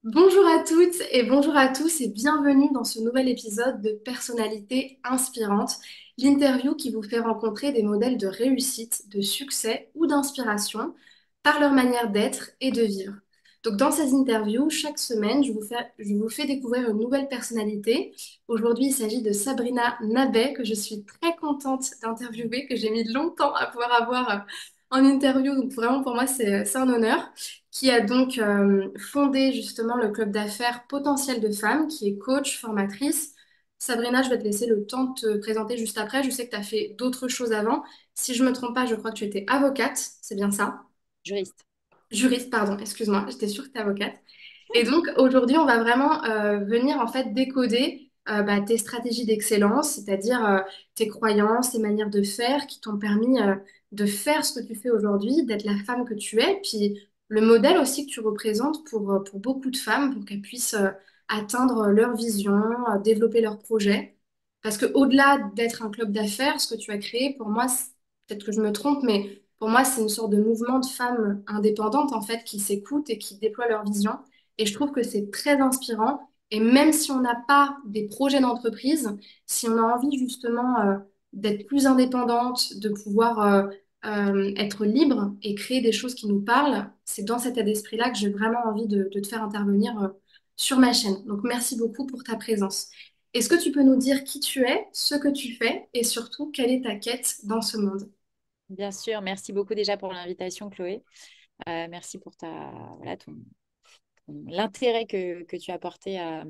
Bonjour à toutes et bonjour à tous et bienvenue dans ce nouvel épisode de Personnalité inspirante, l'interview qui vous fait rencontrer des modèles de réussite, de succès ou d'inspiration par leur manière d'être et de vivre. Donc dans ces interviews, chaque semaine, je vous fais découvrir une nouvelle personnalité. Aujourd'hui, il s'agit de Sabrina Nabet, que je suis très contente d'interviewer, que j'ai mis longtemps à pouvoir avoir en interview. Donc vraiment pour moi, c'est un honneur qui a donc fondé justement le club d'affaires Potentiel de femmes, qui est coach, formatrice. Sabrina, je vais te laisser le temps de te présenter juste après. Je sais que tu as fait d'autres choses avant. Si je me trompe pas, je crois que tu étais avocate, c'est bien ça? Juriste. Juriste, pardon, excuse-moi, j'étais sûre que tu étais avocate. Et donc aujourd'hui, on va vraiment venir en fait décoder tes stratégies d'excellence, c'est-à-dire tes croyances, tes manières de faire qui t'ont permis de faire ce que tu fais aujourd'hui, d'être la femme que tu es, puis le modèle aussi que tu représentes pour beaucoup de femmes, pour qu'elles puissent atteindre leur vision, développer leurs projets. Parce que au-delà d'être un club d'affaires, ce que tu as créé, pour moi, peut-être que je me trompe, mais pour moi, c'est une sorte de mouvement de femmes indépendantes en fait qui s'écoutent et qui déploient leur vision. Et je trouve que c'est très inspirant. Et même si on n'a pas des projets d'entreprise, si on a envie justement d'être plus indépendante, de pouvoir être libre et créer des choses qui nous parlent, c'est dans cet état d'esprit-là que j'ai vraiment envie de te faire intervenir sur ma chaîne. Donc merci beaucoup pour ta présence. Est-ce que tu peux nous dire qui tu es, ce que tu fais et surtout quelle est ta quête dans ce monde? Bien sûr, merci beaucoup déjà pour l'invitation, Chloé. Merci pour voilà, l'intérêt que tu as porté à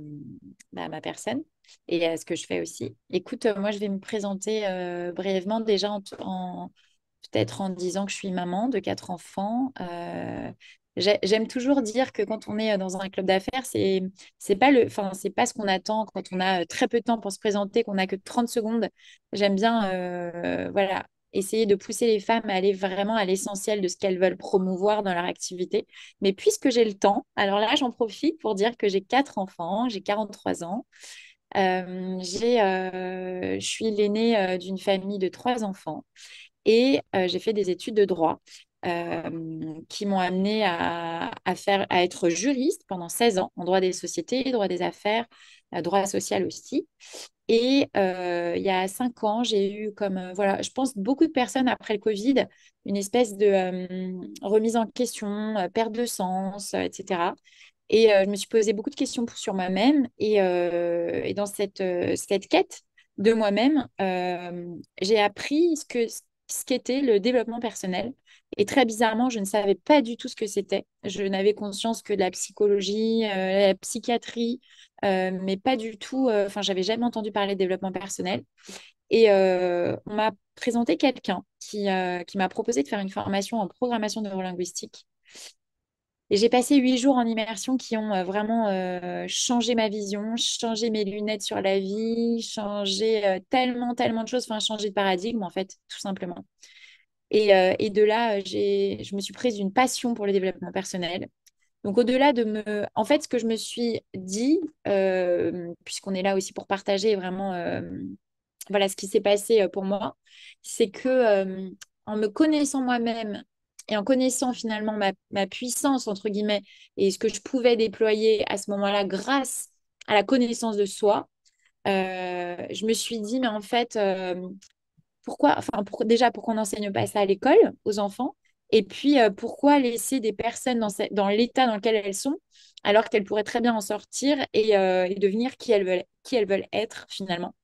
ma personne et à ce que je fais aussi. Écoute, moi, je vais me présenter brièvement déjà peut-être en disant que je suis maman de 4 enfants. J'aime toujours dire que quand on est dans un club d'affaires, c'est pas ce qu'on attend quand on a très peu de temps pour se présenter, qu'on n'a que 30 secondes. J'aime bien, voilà, essayer de pousser les femmes à aller vraiment à l'essentiel de ce qu'elles veulent promouvoir dans leur activité. Mais puisque j'ai le temps, alors là, j'en profite pour dire que j'ai 4 enfants, j'ai 43 ans. Je suis l'aînée d'une famille de 3 enfants et j'ai fait des études de droit qui m'ont amenée à être juriste pendant 16 ans en droit des sociétés, droit des affaires, droit social aussi. Et il y a 5 ans, j'ai eu voilà, je pense beaucoup de personnes après le Covid, une espèce de remise en question, perte de sens, etc. Et je me suis posé beaucoup de questions sur moi-même. Et dans cette quête de moi-même, j'ai appris ce qu'était le développement personnel. Et très bizarrement, je ne savais pas du tout ce que c'était. Je n'avais conscience que de la psychologie, la psychiatrie, mais pas du tout. Enfin, j'avais jamais entendu parler de développement personnel. Et on m'a présenté quelqu'un qui m'a proposé de faire une formation en programmation neurolinguistique. Et j'ai passé 8 jours en immersion qui ont vraiment changé ma vision, changé mes lunettes sur la vie, changé tellement, tellement de choses, enfin changé de paradigme en fait, tout simplement. Et de là, je me suis prise une passion pour le développement personnel. Donc au-delà de me... En fait, ce que je me suis dit, puisqu'on est là aussi pour partager vraiment voilà ce qui s'est passé pour moi, c'est que en me connaissant moi-même et en connaissant finalement ma puissance, entre guillemets, et ce que je pouvais déployer à ce moment-là grâce à la connaissance de soi, je me suis dit, mais en fait, déjà, pourquoi on n'enseigne pas ça à l'école aux enfants? Et puis, pourquoi laisser des personnes dans l'état dans lequel elles sont, alors qu'elles pourraient très bien en sortir et devenir qui elles veulent être finalement?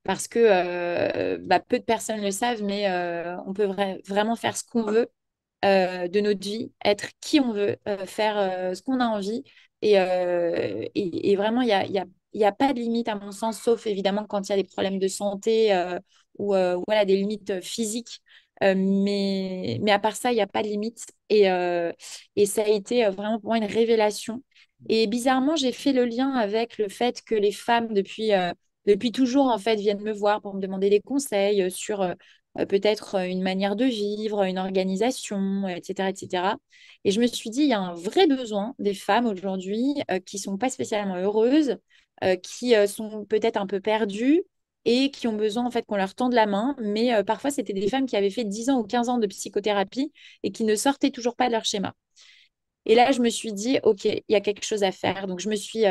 Parce que peu de personnes le savent, mais on peut vraiment faire ce qu'on veut de notre vie, être qui on veut, faire ce qu'on a envie. Et vraiment, il y a pas de limite à mon sens, sauf évidemment quand il y a des problèmes de santé ou voilà, des limites physiques. Mais à part ça, il n'y a pas de limite. Et ça a été vraiment pour moi une révélation. Et bizarrement, j'ai fait le lien avec le fait que les femmes, depuis toujours, en fait, viennent me voir pour me demander des conseils sur peut-être une manière de vivre, une organisation, etc., etc. Et je me suis dit, il y a un vrai besoin des femmes aujourd'hui qui sont pas spécialement heureuses, qui sont peut-être un peu perdues et qui ont besoin en fait qu'on leur tende la main. Mais parfois, c'était des femmes qui avaient fait 10 ans ou 15 ans de psychothérapie et qui ne sortaient toujours pas de leur schéma. Et là, je me suis dit, OK, il y a quelque chose à faire. Donc, je me suis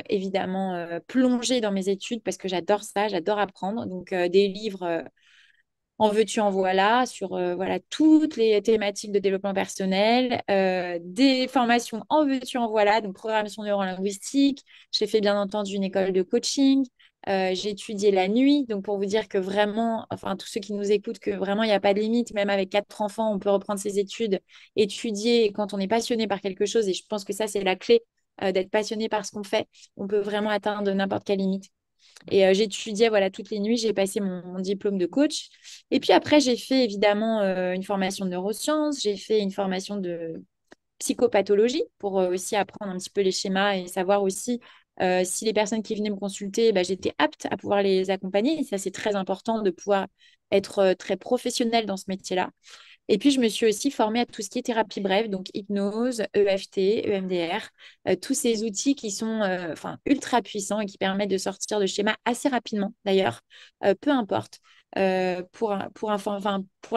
évidemment plongée dans mes études parce que j'adore ça, j'adore apprendre. Donc, des livres en veux-tu, en voilà, sur voilà, toutes les thématiques de développement personnel, des formations en veux-tu, en voilà, donc programmation neurolinguistique. J'ai fait bien entendu une école de coaching. J'ai étudié la nuit, donc pour vous dire que vraiment, enfin tous ceux qui nous écoutent, que vraiment il n'y a pas de limite, même avec 4 enfants, on peut reprendre ses études, étudier quand on est passionné par quelque chose, et je pense que ça c'est la clé d'être passionné par ce qu'on fait, on peut vraiment atteindre n'importe quelle limite. Et j'étudiais voilà, toutes les nuits, j'ai passé mon diplôme de coach. Et puis après, j'ai fait évidemment une formation de neurosciences, j'ai fait une formation de psychopathologie pour aussi apprendre un petit peu les schémas et savoir aussi si les personnes qui venaient me consulter, bah, j'étais apte à pouvoir les accompagner. Et ça, c'est très important de pouvoir être très professionnel dans ce métier-là. Et puis, je me suis aussi formée à tout ce qui est thérapie brève, donc hypnose, EFT, EMDR, tous ces outils qui sont enfin, ultra puissants et qui permettent de sortir de schémas assez rapidement, d'ailleurs, peu importe. Pour la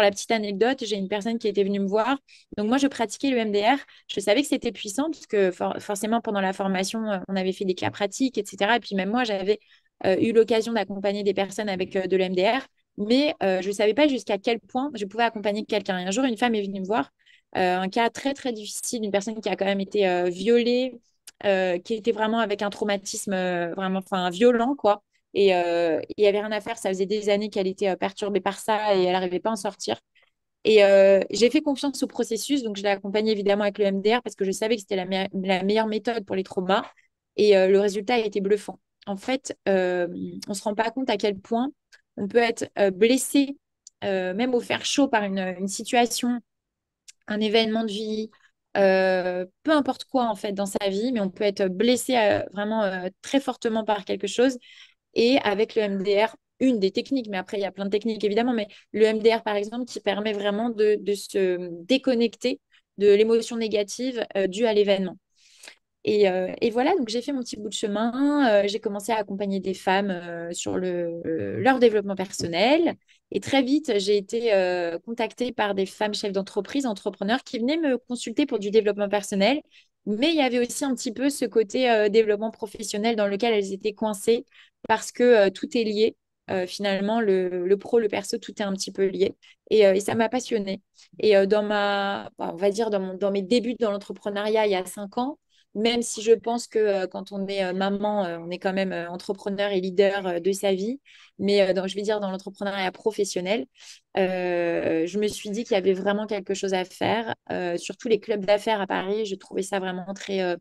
petite anecdote, j'ai une personne qui était venue me voir. Donc, moi, je pratiquais le EMDR. Je savais que c'était puissant, parce que forcément, pendant la formation, on avait fait des cas pratiques, etc. Et puis, même moi, j'avais eu l'occasion d'accompagner des personnes avec de l'EMDR. Mais je ne savais pas jusqu'à quel point je pouvais accompagner quelqu'un. Et un jour, une femme est venue me voir, un cas très, très difficile, une personne qui a quand même été violée, qui était vraiment avec un traumatisme vraiment enfin, violent, quoi. Et il n'y avait rien à faire. Ça faisait des années qu'elle était perturbée par ça et elle n'arrivait pas à en sortir. Et j'ai fait confiance au processus. Donc, je l'ai accompagnée évidemment avec le MDR parce que je savais que c'était la meilleure méthode pour les traumas. Et le résultat a été bluffant. En fait, on ne se rend pas compte à quel point on peut être blessé, même au fer chaud par une situation, un événement de vie, peu importe quoi en fait dans sa vie, mais on peut être blessé vraiment très fortement par quelque chose. Et avec le MDR, une des techniques, mais après il y a plein de techniques évidemment, mais le MDR par exemple qui permet vraiment de se déconnecter de l'émotion négative due à l'événement. Et voilà, donc j'ai fait mon petit bout de chemin. J'ai commencé à accompagner des femmes sur leur développement personnel. Et très vite, j'ai été contactée par des femmes chefs d'entreprise, entrepreneurs, qui venaient me consulter pour du développement personnel. Mais il y avait aussi un petit peu ce côté développement professionnel dans lequel elles étaient coincées parce que tout est lié. Finalement, le pro, le perso, tout est un petit peu lié. Et ça m'a passionnée. Et on va dire, dans mes débuts dans l'entrepreneuriat il y a 5 ans, même si je pense que quand on est maman, on est quand même entrepreneur et leader de sa vie, mais je vais dire dans l'entrepreneuriat professionnel, je me suis dit qu'il y avait vraiment quelque chose à faire. Surtout les clubs d'affaires à Paris, je trouvais ça vraiment très,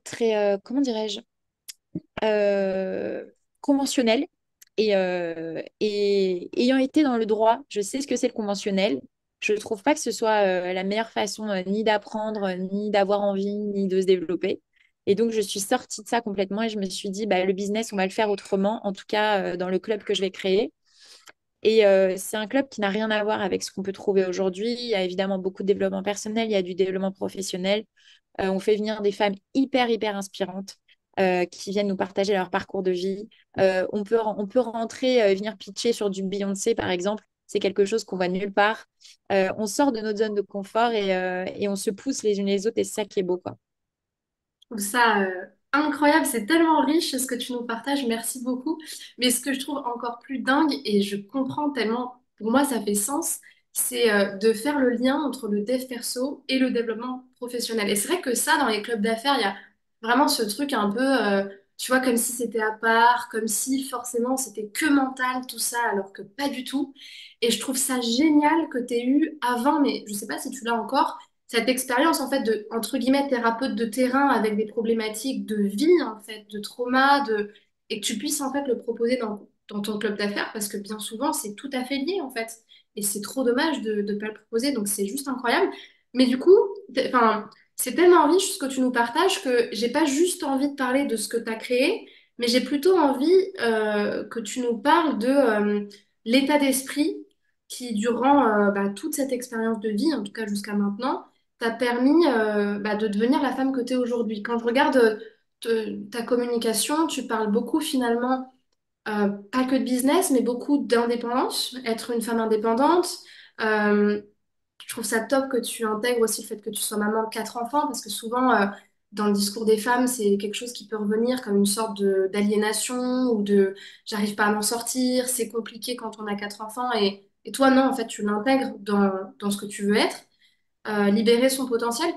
très comment dirais-je, euh, conventionnel. Et ayant été dans le droit, je sais ce que c'est le conventionnel. Je ne trouve pas que ce soit la meilleure façon ni d'apprendre, ni d'avoir envie, ni de se développer. Et donc, je suis sortie de ça complètement et je me suis dit, bah, le business, on va le faire autrement, en tout cas dans le club que je vais créer. Et c'est un club qui n'a rien à voir avec ce qu'on peut trouver aujourd'hui. Il y a évidemment beaucoup de développement personnel, il y a du développement professionnel. On fait venir des femmes hyper, hyper inspirantes qui viennent nous partager leur parcours de vie. On peut rentrer, venir pitcher sur du Beyoncé, par exemple. C'est quelque chose qu'on voit nulle part. On sort de notre zone de confort et on se pousse les unes les autres et c'est ça qui est beau, quoi. Trouve ça incroyable, c'est tellement riche ce que tu nous partages, merci beaucoup. Mais ce que je trouve encore plus dingue, et je comprends tellement, pour moi ça fait sens, c'est de faire le lien entre le dev perso et le développement professionnel. Et c'est vrai que ça, dans les clubs d'affaires, il y a vraiment ce truc un peu, tu vois, comme si c'était à part, comme si forcément c'était que mental, tout ça, alors que pas du tout. Et je trouve ça génial que tu aies eu avant, mais je sais pas si tu l'as encore cette expérience en fait de entre guillemets thérapeute de terrain avec des problématiques de vie en fait, de trauma, et que tu puisses en fait le proposer dans ton club d'affaires parce que bien souvent c'est tout à fait lié en fait et c'est trop dommage de ne pas le proposer donc c'est juste incroyable. Mais du coup, enfin c'est tellement riche ce que tu nous partages que j'ai pas juste envie de parler de ce que tu as créé, mais j'ai plutôt envie que tu nous parles de l'état d'esprit qui, durant toute cette expérience de vie, en tout cas jusqu'à maintenant, t'a permis de devenir la femme que tu es aujourd'hui. Quand je regarde ta communication, tu parles beaucoup finalement, pas que de business, mais beaucoup d'indépendance, être une femme indépendante. Euh, je trouve ça top que tu intègres aussi le fait que tu sois maman de 4 enfants, parce que souvent, dans le discours des femmes, c'est quelque chose qui peut revenir comme une sorte d'aliénation ou de j'arrive pas à m'en sortir, c'est compliqué quand on a 4 enfants. Et toi, non, en fait, tu l'intègres dans ce que tu veux être, libérer son potentiel.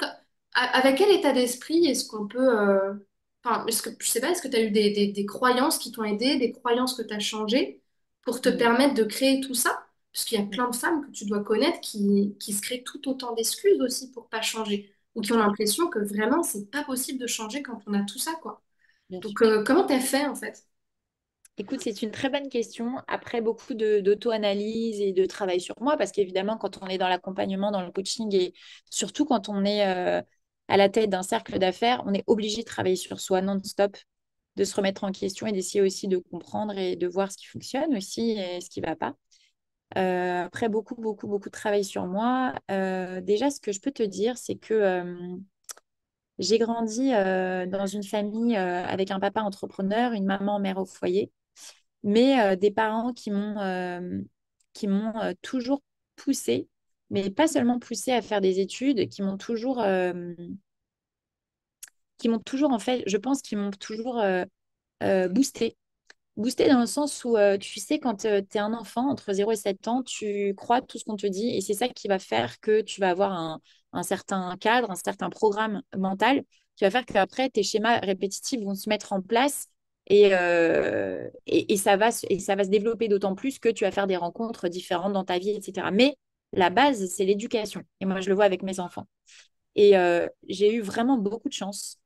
Avec quel état d'esprit est-ce qu'on peut. Enfin, je sais pas, est-ce que tu as eu des croyances qui t'ont aidé, des croyances que tu as changées pour te Mm. permettre de créer tout ça? Parce qu'il y a plein de femmes que tu dois connaître qui se créent tout autant d'excuses aussi pour pas changer, ou qui ont Ouais, l'impression que vraiment, c'est pas possible de changer quand on a tout ça, quoi. bien Donc, sûr. comment t'as fait, en fait? Écoute, c'est une très bonne question. Après beaucoup d'auto-analyse et de travail sur moi, parce qu'évidemment, quand on est dans l'accompagnement, dans le coaching et surtout quand on est à la tête d'un cercle d'affaires, on est obligé de travailler sur soi non-stop, de se remettre en question et d'essayer aussi de comprendre et de voir ce qui fonctionne aussi et ce qui ne va pas. Après beaucoup de travail sur moi. Déjà, ce que je peux te dire, c'est que j'ai grandi dans une famille avec un papa entrepreneur, une maman mère au foyer, mais des parents qui m'ont toujours poussé, mais pas seulement poussé à faire des études, qui m'ont toujours en fait, je pense qu'ils m'ont toujours boosté. Boosté dans le sens où, tu sais, quand tu es un enfant entre 0 et 7 ans, tu crois tout ce qu'on te dit et c'est ça qui va faire que tu vas avoir un certain cadre, un certain programme mental qui va faire qu'après, tes schémas répétitifs vont se mettre en place et ça va se développer d'autant plus que tu vas faire des rencontres différentes dans ta vie, etc. Mais la base, c'est l'éducation. Et moi, je le vois avec mes enfants. Et j'ai eu vraiment beaucoup de chance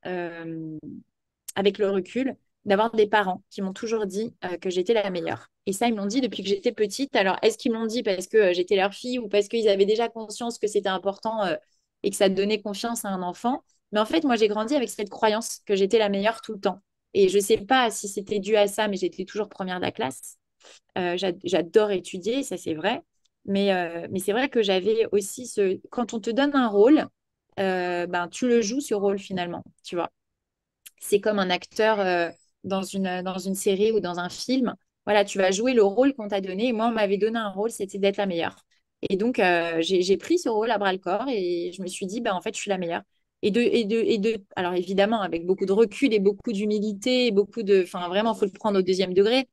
avec le recul, d'avoir des parents qui m'ont toujours dit que j'étais la meilleure. Et ça, ils m'ont dit depuis que j'étais petite. Alors, est-ce qu'ils m'ont dit parce que j'étais leur fille ou parce qu'ils avaient déjà conscience que c'était important et que ça donnait confiance à un enfant? Mais en fait, moi, j'ai grandi avec cette croyance que j'étais la meilleure tout le temps. Et je ne sais pas si c'était dû à ça, mais j'étais toujours première de la classe. J'adore étudier, ça c'est vrai. Mais c'est vrai que j'avais aussi ce... Quand on te donne un rôle, ben, tu le joues ce rôle finalement, tu vois. C'est comme un acteur dans une série ou dans un film. Voilà, tu vas jouer le rôle qu'on t'a donné. Et moi, on m'avait donné un rôle, c'était d'être la meilleure. Et donc, j'ai pris ce rôle à bras-le-corps et je me suis dit, bah, en fait, je suis la meilleure. Alors évidemment, avec beaucoup de recul et beaucoup d'humilité, enfin, vraiment, il faut le prendre au deuxième degré.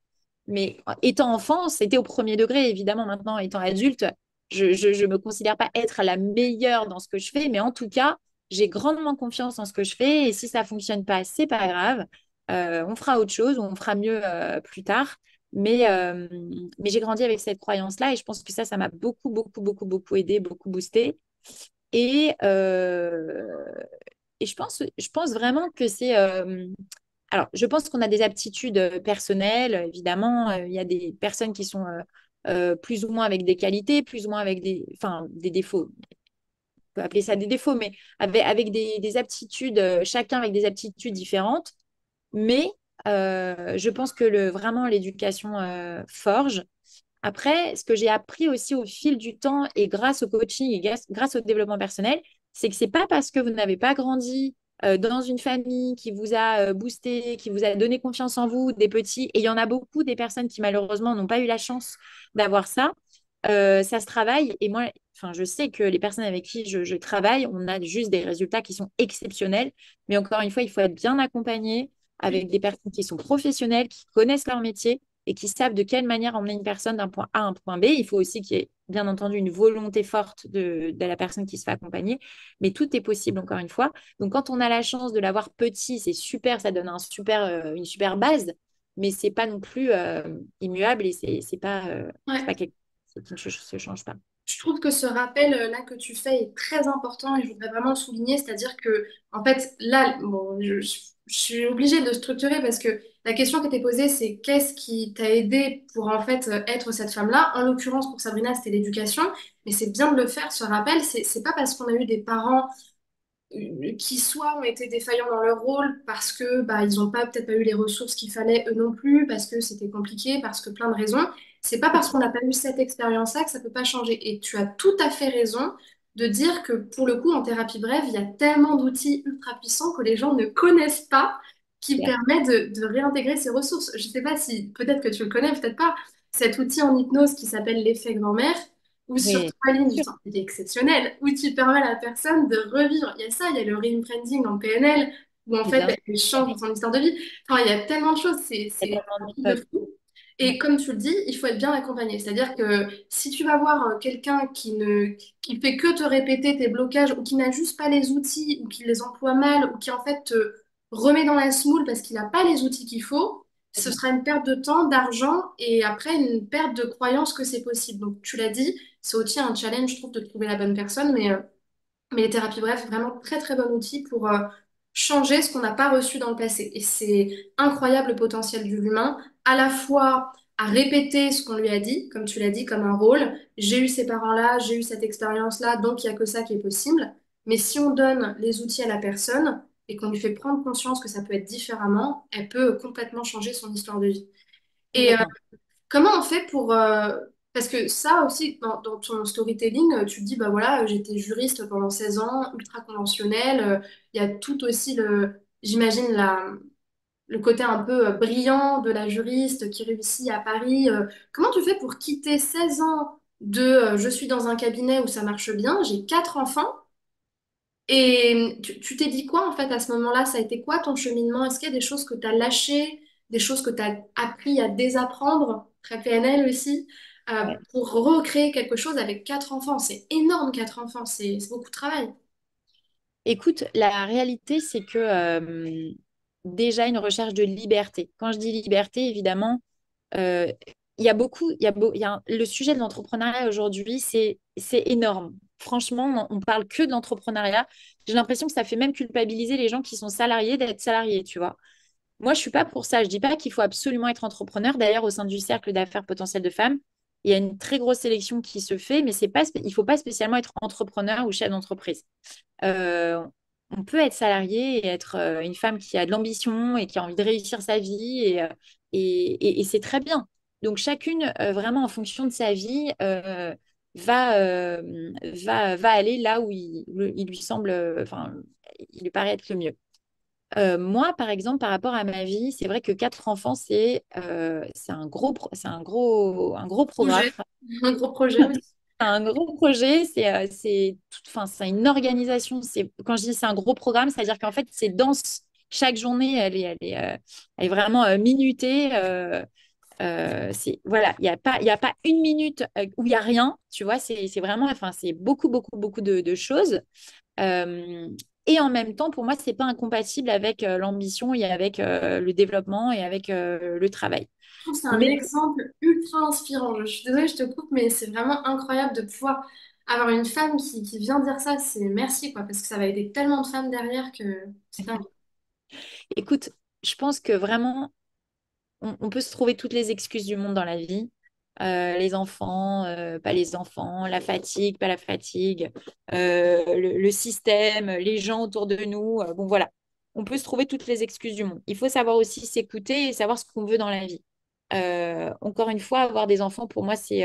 Mais étant enfant, c'était au premier degré, évidemment. Maintenant, étant adulte, je me considère pas être la meilleure dans ce que je fais, mais en tout cas, j'ai grandement confiance en ce que je fais et si ça fonctionne pas, c'est pas grave. On fera autre chose ou on fera mieux plus tard. Mais j'ai grandi avec cette croyance-là et je pense que ça m'a beaucoup, beaucoup, beaucoup, beaucoup aidé, beaucoup boosté. Et, et je pense vraiment que c'est. Alors, je pense qu'on a des aptitudes personnelles, évidemment. Il y a des personnes qui sont plus ou moins avec des qualités, plus ou moins avec enfin, des défauts. On peut appeler ça des défauts, mais avec des aptitudes, chacun avec des aptitudes différentes. Mais je pense que vraiment l'éducation forge. Après, ce que j'ai appris aussi au fil du temps et grâce au coaching et grâce au développement personnel, c'est que c'est pas parce que vous n'avez pas grandi dans une famille qui vous a boosté, qui vous a donné confiance en vous, des petits, et il y en a beaucoup des personnes qui malheureusement n'ont pas eu la chance d'avoir ça. Ça se travaille et moi, enfin, je sais que les personnes avec qui je travaille, on a juste des résultats qui sont exceptionnels. Mais encore une fois, il faut être bien accompagné avec des personnes qui sont professionnelles, qui connaissent leur métier et qui savent de quelle manière emmener une personne d'un point A à un point B. Il faut aussi qu'il y ait, bien entendu, une volonté forte de la personne qui se fait accompagner. Mais tout est possible, encore une fois. Donc, quand on a la chance de l'avoir petit, c'est super, ça donne une super base, mais c'est pas non plus immuable et c'est pas Ouais. quelque chose qui ne se change pas. Je trouve que ce rappel là que tu fais est très important et je voudrais vraiment le souligner, c'est-à-dire que en fait là, bon, je suis obligée de structurer parce que la question qui était posée, c'est qu'est-ce qui t'a aidé pour en fait être cette femme-là? En l'occurrence pour Sabrina, c'était l'éducation, mais c'est bien de le faire, ce rappel. C'est pas parce qu'on a eu des parents qui soit ont été défaillants dans leur rôle parce que bah, ils n'ont pas peut-être pas eu les ressources qu'il fallait eux non plus, parce que c'était compliqué, parce que plein de raisons. C'est pas parce qu'on n'a pas eu cette expérience-là que ça peut pas changer. Et tu as tout à fait raison de dire que pour le coup, en thérapie brève, il y a tellement d'outils ultra puissants que les gens ne connaissent pas qui Claire. permettent de réintégrer ces ressources. Je sais pas si, peut-être que tu le connais, peut-être pas, cet outil en hypnose qui s'appelle l'effet grand-mère. ou sur Oui, trois lignes du temps exceptionnel, où tu permets à la personne de revivre. Il y a ça, il y a le reimprinting en PNL, où en mais fait, bien sûr, elle change son histoire de vie. Enfin, il y a tellement de choses, il y a c'est tellement un de truc de choses. fou. Mm. Et comme tu le dis, il faut être bien accompagné. C'est-à-dire que si tu vas voir quelqu'un qui fait que te répéter tes blocages, ou qui n'a juste pas les outils, ou qui les emploie mal, ou qui en fait te remet dans la semoule parce qu'il n'a pas les outils qu'il faut, C'est ce ça. sera une perte de temps, d'argent et après une perte de croyance que c'est possible. Donc tu l'as dit, c'est aussi un challenge, je trouve, de trouver la bonne personne, mais les thérapies bref, vraiment très très bon outil pour changer ce qu'on n'a pas reçu dans le passé. Et c'est incroyable le potentiel de l'humain, à la fois à répéter ce qu'on lui a dit, comme tu l'as dit, comme un rôle. J'ai eu ces parents-là, j'ai eu cette expérience-là, donc il n'y a que ça qui est possible. Mais si on donne les outils à la personne et qu'on lui fait prendre conscience que ça peut être différemment, elle peut complètement changer son histoire de vie. Et Complètement. comment on fait pour... parce que ça aussi, dans ton storytelling, tu te dis, bah voilà, j'étais juriste pendant 16 ans, ultra conventionnel. Il y a tout aussi j'imagine, le côté un peu brillant de la juriste qui réussit à Paris. Comment tu fais pour quitter 16 ans de je suis dans un cabinet où ça marche bien, j'ai quatre enfants, et tu t'es dit quoi en fait à ce moment-là? Ça a été quoi ton cheminement? Est-ce qu'il y a des choses que tu as lâchées, des choses que tu as appris à désapprendre, très PNL aussi, Ouais. pour recréer quelque chose avec quatre enfants? C'est énorme, quatre enfants, c'est beaucoup de travail. Écoute, la réalité, c'est que déjà une recherche de liberté. Quand je dis liberté, évidemment, euh, il y a beaucoup, le sujet de l'entrepreneuriat aujourd'hui, c'est énorme. Franchement, on parle que de l'entrepreneuriat. J'ai l'impression que ça fait même culpabiliser les gens qui sont salariés d'être salariés, tu vois. Moi, je suis pas pour ça. Je dis pas qu'il faut absolument être entrepreneur. D'ailleurs, au sein du cercle d'affaires potentiel de femmes, il y a une très grosse sélection qui se fait, mais c'est pas, il faut pas spécialement être entrepreneur ou chef d'entreprise. Euh, on peut être salarié et être une femme qui a de l'ambition et qui a envie de réussir sa vie et c'est très bien. Donc chacune, vraiment en fonction de sa vie, va, va aller là où il lui semble, enfin, il lui paraît être le mieux. Moi, par exemple, par rapport à ma vie, c'est vrai que quatre enfants, c'est un gros, un gros programme. Projet, un gros projet aussi. Un gros projet, enfin, c'est une organisation. Quand je dis c'est un gros programme, c'est-à-dire qu'en fait, c'est dense. Chaque journée, elle est vraiment minutée. Voilà, il y a pas une minute où il n'y a rien. Tu vois, c'est vraiment, enfin, c'est beaucoup, beaucoup, beaucoup de choses. Euh, et en même temps, pour moi, c'est pas incompatible avec l'ambition et avec le développement et avec le travail. Je trouve que c'est un Mais exemple ultra inspirant. Je suis désolée, je te coupe, mais c'est vraiment incroyable de pouvoir avoir une femme qui vient dire ça. C'est merci, quoi, parce que ça va aider tellement de femmes derrière que c'est dingue. écoute, je pense que vraiment, on peut se trouver toutes les excuses du monde dans la vie. Les enfants, pas les enfants, la fatigue, pas la fatigue, le système, les gens autour de nous. Bon, voilà. On peut se trouver toutes les excuses du monde. Il faut savoir aussi s'écouter et savoir ce qu'on veut dans la vie. Encore une fois, avoir des enfants, pour moi, c'est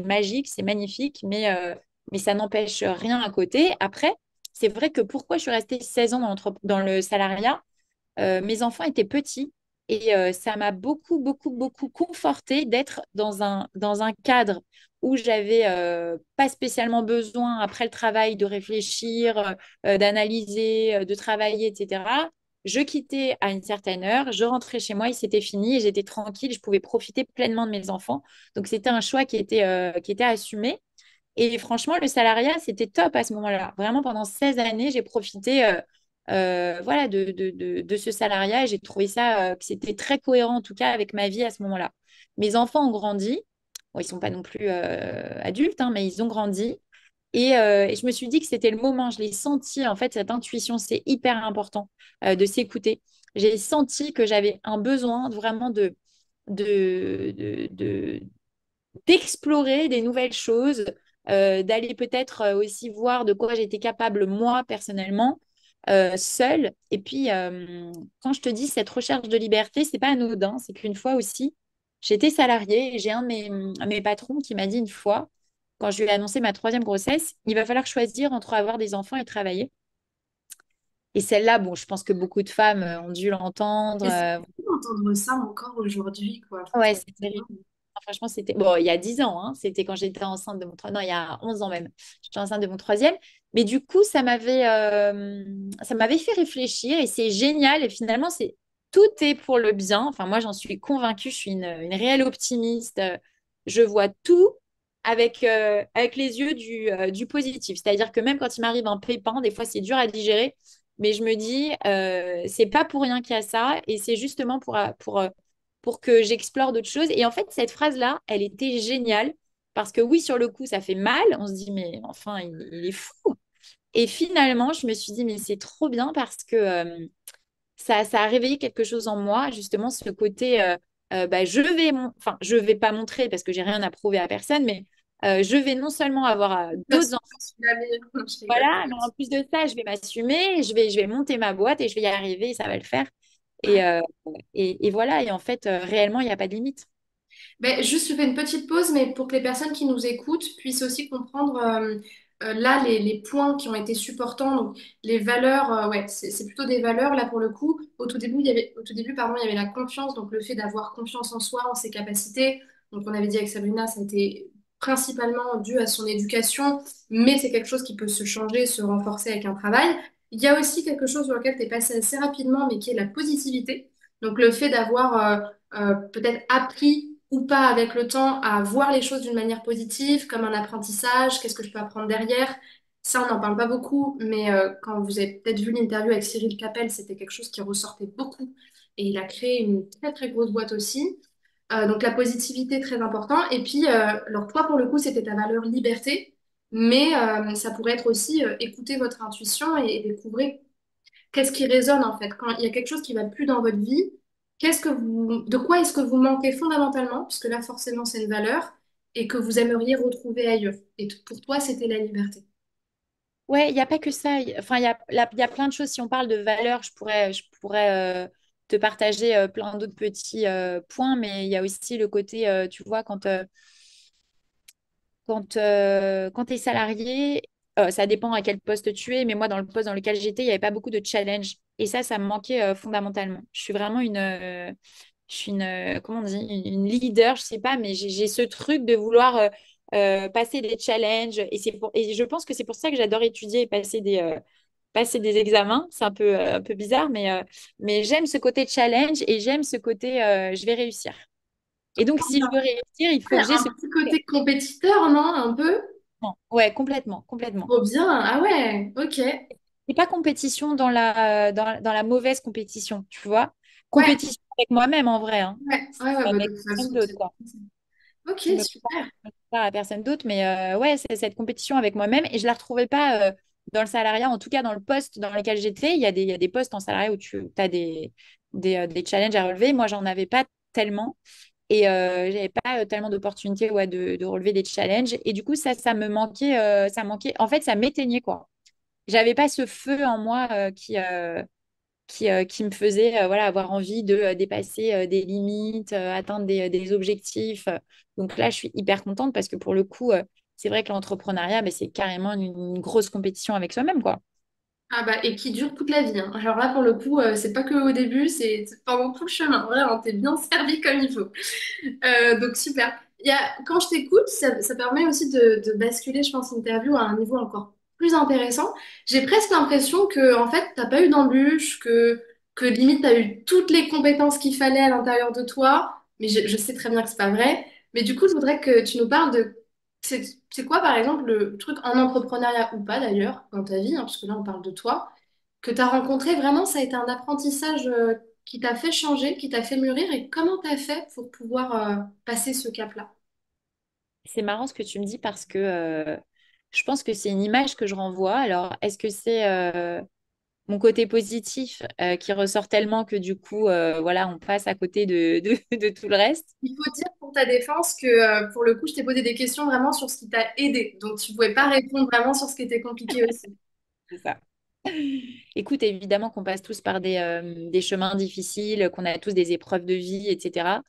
magique, c'est magnifique, mais ça n'empêche rien à côté. Après, c'est vrai que pourquoi je suis restée 16 ans dans le salariat, mes enfants étaient petits et ça m'a beaucoup, beaucoup, beaucoup conforté d'être dans un cadre où j'avais pas spécialement besoin, après le travail, de réfléchir, d'analyser, de travailler, etc. Je quittais à une certaine heure, je rentrais chez moi et c'était fini et j'étais tranquille, je pouvais profiter pleinement de mes enfants. Donc c'était un choix qui était assumé. Et franchement, le salariat, c'était top à ce moment-là. Vraiment, pendant 16 années, j'ai profité voilà, de ce salariat et j'ai trouvé ça, que c'était très cohérent, en tout cas, avec ma vie à ce moment-là. Mes enfants ont grandi. Bon, ils ne sont pas non plus adultes, hein, mais ils ont grandi. Et je me suis dit que c'était le moment. Je l'ai senti, en fait, cette intuition, c'est hyper important de s'écouter. J'ai senti que j'avais un besoin vraiment de, de, d'explorer des nouvelles choses, d'aller peut-être aussi voir de quoi j'étais capable moi personnellement, seule. Et puis, quand je te dis cette recherche de liberté, c'est pas anodin, c'est qu'une fois aussi, j'étais salariée et j'ai un de mes patrons qui m'a dit une fois, quand je lui ai annoncé ma troisième grossesse, il va falloir choisir entre avoir des enfants et travailler. Et celle-là, bon, je pense que beaucoup de femmes ont dû l'entendre. Et c'est fou d'entendre ça encore aujourd'hui, quoi. Enfin, Ouais, c'est dingue. Franchement, c'était bon, il y a 10 ans, hein, c'était quand j'étais enceinte de mon troisième, non, il y a 11 ans même. J'étais enceinte de mon troisième. Mais du coup, ça m'avait fait réfléchir et c'est génial. Et finalement, tout est pour le bien. Enfin, moi, j'en suis convaincue. Je suis une réelle optimiste. Je vois tout avec les yeux du positif. C'est-à-dire que même quand il m'arrive un pépin, des fois, c'est dur à digérer. Mais je me dis, c'est pas pour rien qu'il y a ça. Et c'est justement pour que j'explore d'autres choses. Et en fait, cette phrase-là, elle était géniale parce que oui, sur le coup, ça fait mal. On se dit, mais enfin, il est fou. Et finalement, je me suis dit, mais c'est trop bien parce que ça a réveillé quelque chose en moi, justement, ce côté, bah, enfin, je vais pas montrer parce que j'ai rien à prouver à personne, mais je vais non seulement avoir Ça d'autres enfants, je suis la meilleure. Je rigole. voilà, mais en plus de ça, je vais m'assumer, je vais monter ma boîte et je vais y arriver et ça va le faire. Et, Ouais. euh, et voilà, et en fait, réellement, il n'y a pas de limite. Ben, juste, je fais une petite pause, mais pour que les personnes qui nous écoutent puissent aussi comprendre là les points qui ont été supportants. Donc, les valeurs, ouais, c'est plutôt des valeurs. Là, pour le coup, au tout début, pardon, il y avait la confiance, donc le fait d'avoir confiance en soi, en ses capacités. Donc, on avait dit avec Sabrina, ça a été principalement dû à son éducation, mais c'est quelque chose qui peut se changer, se renforcer avec un travail. Il y a aussi quelque chose sur lequel tu es passé assez rapidement, mais qui est la positivité. Donc, le fait d'avoir peut-être appris ou pas avec le temps à voir les choses d'une manière positive, comme un apprentissage, qu'est-ce que je peux apprendre derrière. Ça, on n'en parle pas beaucoup, mais quand vous avez peut-être vu l'interview avec Cyril Capel, c'était quelque chose qui ressortait beaucoup. Et il a créé une très très grosse boîte aussi. Donc la positivité, très important. Et puis, alors toi, pour le coup, c'était ta valeur liberté, mais ça pourrait être aussi écouter votre intuition et découvrir qu'est-ce qui résonne en fait? Quand il y a quelque chose qui va plus dans votre vie, de quoi est-ce que vous manquez fondamentalement? Puisque là, forcément, c'est une valeur et que vous aimeriez retrouver ailleurs. Et pour toi, c'était la liberté. Ouais, il n'y a pas que ça. Enfin, il y a plein de choses. Si on parle de valeurs, je pourrais te partager plein d'autres petits points, mais il y a aussi le côté, tu vois, quand tu es salarié, ça dépend à quel poste tu es, mais moi, dans le poste dans lequel j'étais, il n'y avait pas beaucoup de challenge. Et ça me manquait fondamentalement. Je suis vraiment comment on dit, une leader, je sais pas, mais j'ai ce truc de vouloir passer des challenges. Et je pense que c'est pour ça que j'adore étudier et passer des examens. C'est un peu bizarre, mais j'aime ce côté challenge et j'aime ce côté je vais réussir. Et donc, si je veux réussir, il Il faut y que a j'ai un ce petit côté compétiteur, non? Un peu? Ouais, complètement, complètement. Trop bien. Ah ouais, ok. C'est pas compétition dans la mauvaise compétition, tu vois. Ouais, Compétition avec moi-même en vrai, hein. ouais, bah, de Avec toute personne façon, d'autre, quoi. ok, super. Je me compare à personne d'autre, mais ouais, c'est cette compétition avec moi-même et je la retrouvais pas dans le salariat, en tout cas dans le poste dans lequel j'étais. Il y a des postes en salariat où tu as des challenges à relever. Moi, j'en avais pas tellement et j'avais pas tellement d'opportunités ouais, de relever des challenges. Et du coup, ça me manquait, ça manquait. En fait, ça m'éteignait, quoi. J'avais pas ce feu en moi qui me faisait voilà, avoir envie de dépasser des limites, atteindre des objectifs. Donc là, je suis hyper contente parce que pour le coup, c'est vrai que l'entrepreneuriat, mais c'est carrément une grosse compétition avec soi-même, quoi. Ah bah, et qui dure toute la vie, hein. Alors là, pour le coup, c'est pas que au début, c'est pendant tout le chemin. Vraiment, t'es bien servi comme il faut. Donc super. Quand je t'écoute, ça permet aussi de basculer, je pense, l'interview à un niveau encore plus intéressant. J'ai presque l'impression que en fait, t'as pas eu d'embûche, que limite t'as eu toutes les compétences qu'il fallait à l'intérieur de toi. Mais je sais très bien que c'est pas vrai. Mais du coup, je voudrais que tu nous parles de c'est c'est quoi, par exemple, le truc en entrepreneuriat ou pas d'ailleurs, dans ta vie, hein, parce que là, on parle de toi, que tu as rencontré vraiment, ça a été un apprentissage qui t'a fait changer, qui t'a fait mûrir, et comment tu as fait pour pouvoir passer ce cap-là? C'est marrant ce que tu me dis parce que je pense que c'est une image que je renvoie. Alors, est-ce que c'est mon côté positif qui ressort tellement que du coup, voilà, on passe à côté de tout le reste? Il faut dire pour ta défense que pour le coup, je t'ai posé des questions vraiment sur ce qui t'a aidé. Donc, tu pouvais pas répondre vraiment sur ce qui était compliqué aussi. C'est ça. Écoute, évidemment qu'on passe tous par des chemins difficiles, qu'on a tous des épreuves de vie, etc.